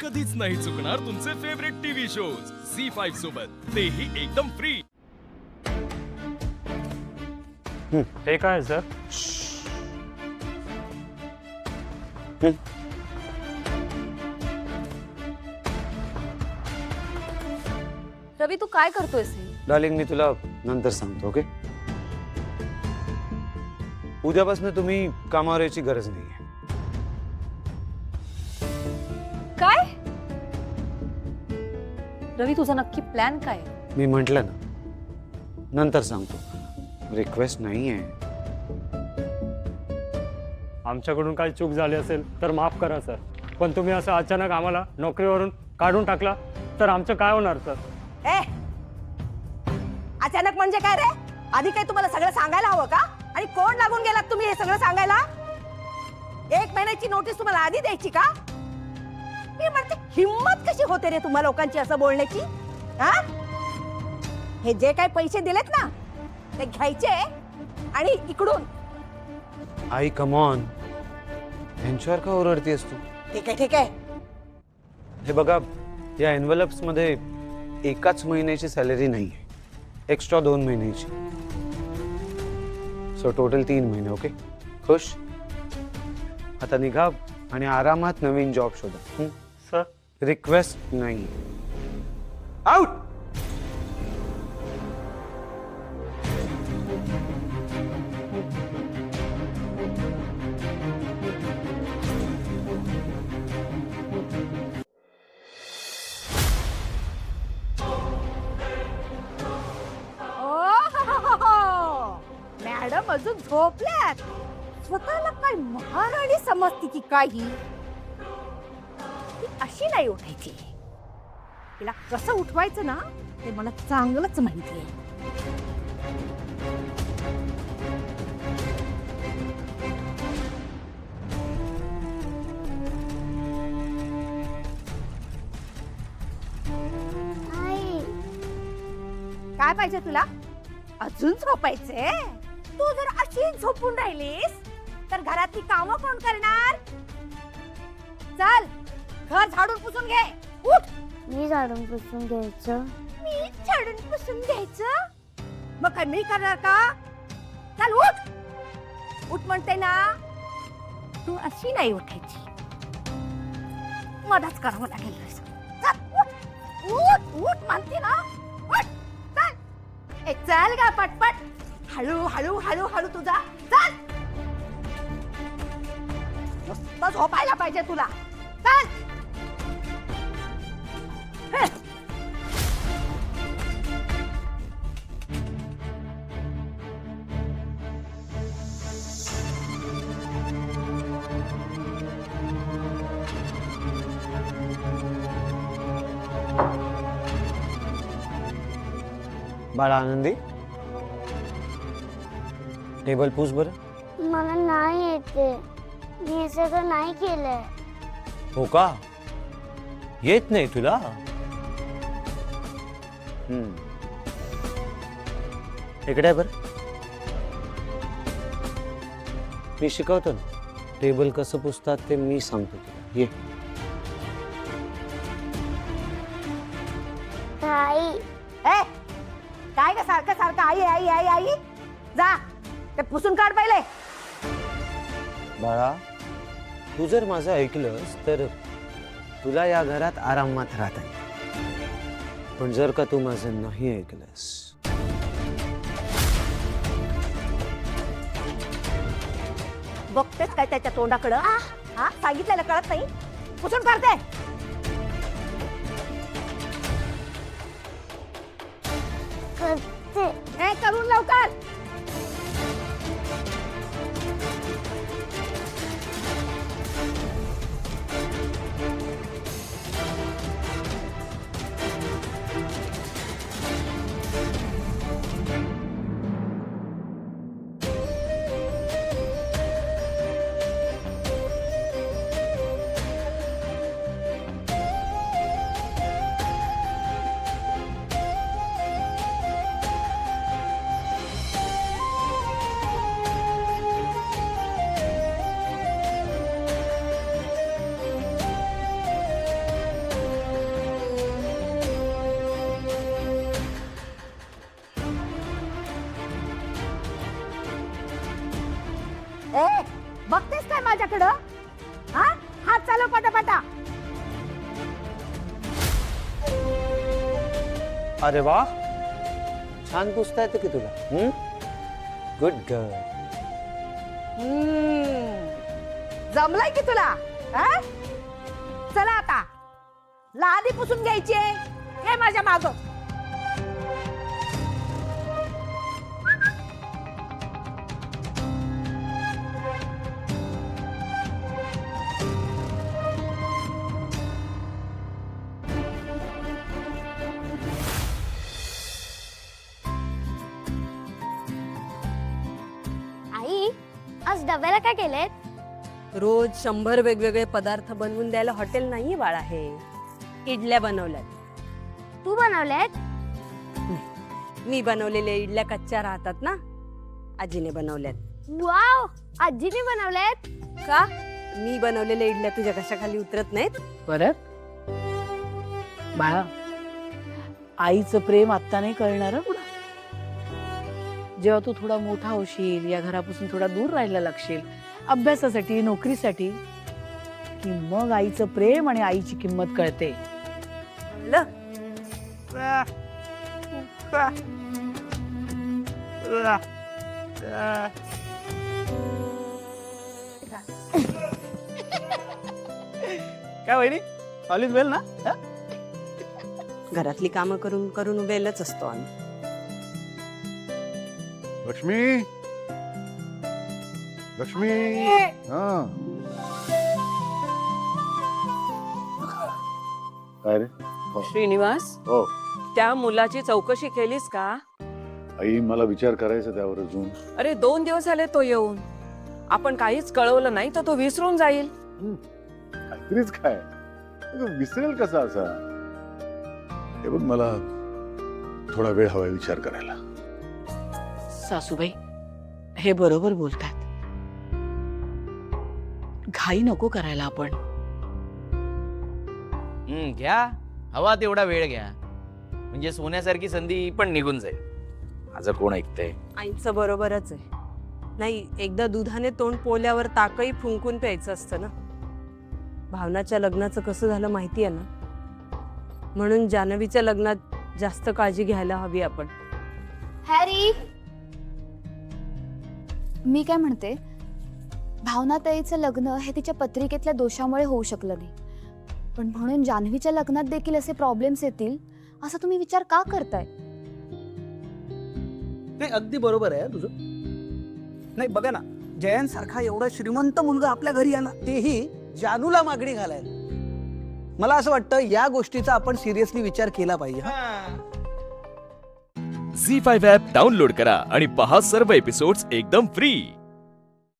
कधीच नाही चुकणार तुमचे फेवरेट टीव्ही शोज झी5 सोबत, तेही एकदम फ्री। हे काय सर? रवी तू काय करतोयस हे? डार्लिंग मी तुला नंतर सांगतो, ओके? उद्यापासून तुम्ही कामावर यायची गरज नाहीये। काय रवी तुझा नक्की प्लॅन काय? मी म्हंटल ना, नंतर सांगतो। रिक्वेस्ट नाहीये। आमच्याकडून काही चूक झाली असेल तर माफ करा सर, पण तुम्ही असं अचानक आम्हाला नोकरीवरून काढून टाकला तर आमचं काय होणार सर? ए अचानक म्हणजे काय रे? आधी काय तुम्हाला सगळं सांगायला हवं का? आणि कोण लागून गेलात तुम्ही हे सगळं सांगायला? 1 महिन्याची नोटीस तुम्हाला आधी द्यायची का? मी म्हणते हिम्मत कशी होते रे तुम्हा लोकांची असं बोलण्याची? हा? हे जे काय पैसे दिलेत ना ते घ्यायचे आणि इकडून। आई कम ऑन, यांच्यावर का ओरडतेस तू? ठीक आहे ठीक आहे। हे बघा, या एनव्हलप्स मध्ये एकाच महिन्याची सॅलरी नाहीये, एक्स्ट्रा 2 महिन्याची। सो टोटल 3 महिने, ओके? खुश? आता निघा आणि आरामात नवीन जॉब शोधा। सर रिक्वेस्ट नाही, आउट। मॅडम अजून झोपल्यात? स्वतःला काय महाराणी समजती की काही? ती अशी नाही उठायची। तिला कसं उठवायचं ना ते मला चांगलंच माहिती आहे। काय पाहिजे तुला? अजून झोपायचे? तू जर अशी झोपून राहिलीस तर घरातली कामं कोण करणार? चल घर झाडून पुसून घे, उठ। मी झाडून पुसून घ्यायचं? मी झाडून पुसून घ्यायचं? मग काय मी करणार का? चल उठ, उठ म्हणते ना। तू अशी नाही उठायची, मदत करावं लागेल। चल उठ उठ उठ म्हणते ना, उठ चल। ए चल गा पटपट, हळू हळू हळू हळू तुझा चल। नुसतं झोपायला पाहिजे तुला, चल। बाळा आनंदी, टेबल पुस बरं। मला नाही येते, मी हे सगळं नाही केलंय। हो का? येत नाही तुला? इकडे बर, मी शिकवतो ना टेबल कसं पुसतात ते मी सांगतो तुला। ये। ताई ए काय ग सारखं सारखं आई आई आई आई? जा ते पुसून काढ पहिले। बाळा, तू जर माझं ऐकलंस तर तुला या घरात आरामात राहता येईल, पण जर का तू माझं नाही ऐकलंस बघतेस काय त्याच्या तोंडाकडं? हा सांगितलेलं कळत नाही? पुसून काढते। करते। ए करून लवकर। अरे वा, छान पुसता येतं की तुला. Good girl. जमलाय की तुला हा? चला आता लादी पुसून घ्यायची आहे. हे माझ्या माग. आई, आज डब्याला काय केलेत? रोज 100 वेगवेगळे पदार्थ बनवून द्यायला हॉटेल नाहीये बाळा. हे इडल्या बनवल्यात. तू बनवलेत? मी बनवलेल्या इडल्या कच्च्या राहतात ना, आजीने बनवल्यात. वाव, आजीने बनवलेत? का मी बनवलेल्या इडल्या तुझ्या कशाखाली उतरत नाहीत? परत बाळा, आईचं प्रेम आत्ता नाही कळणार हं पुढं. जेव्हा तू थोडा मोठा होशील, या घरापासून थोडा दूर राहायला लागशील अभ्यासासाठी, नोकरीसाठी, की मग आईचं प्रेम आणि आईची किंमत कळते. ल. काय वहिनी, ऑल वेल ना? घरातली कामं करून करून वेलच असतो आम्ही. लक्ष्मी, लक्ष्मी. हा काय रे? श्रीनिवास, हो त्या मुलाची चौकशी केलीस का? आई, मला विचार करायचा त्यावर अजून. अरे 2 दिवस झाले तो येऊन. आपण काहीच कळवलं नाही तर तो विसरून जाईल. काहीतरीच काय, अगं विसरेल कसा असा? हे बघ, मला थोडा वेळ हवाय विचार करायला. सासूबाई हे बरोबर बोलतात. घाई नको करायला आपण. घ्या, हवा तेवढा वेळ घ्या, म्हणजे सोन्यासारखी संधी पण निघून जाईल. माझं कोण ऐकतंय? आईचं बरोबरच आहे. नाही, एकदा दुधाने तोंड पोल्यावर ताकही फुंकून प्यायचं असतं ना. भावनाच्या लग्नाचं कसं झालं माहिती आहे ना, म्हणून जान्हवीच्या लग्नात जास्त काळजी घ्यायला हवी आपण. हॅरी, मी काय म्हणते, भावनाताईचं लग्न हे तिच्या पत्रिकेतल्या दोषामुळे होऊ शकलं नाही, पण म्हणून जान्हवीच्या लग्नात देखील असे प्रॉब्लेम्स येतील असं तुम्ही विचार का करताय? ते अगदी बरोबर आहे तुझं. नाही बघा ना, जयंत सारखा एवढा श्रीमंत मुलगा आपल्या घरी आहे ना, तेही जानूला मागणी घालायला. मला असं वाटतं या गोष्टीचा आपण सिरियसली विचार केला पाहिजे. झी 5 ॲप डाउनलोड करा आणि पहा सर्व एपिसोड्स एकदम फ्री.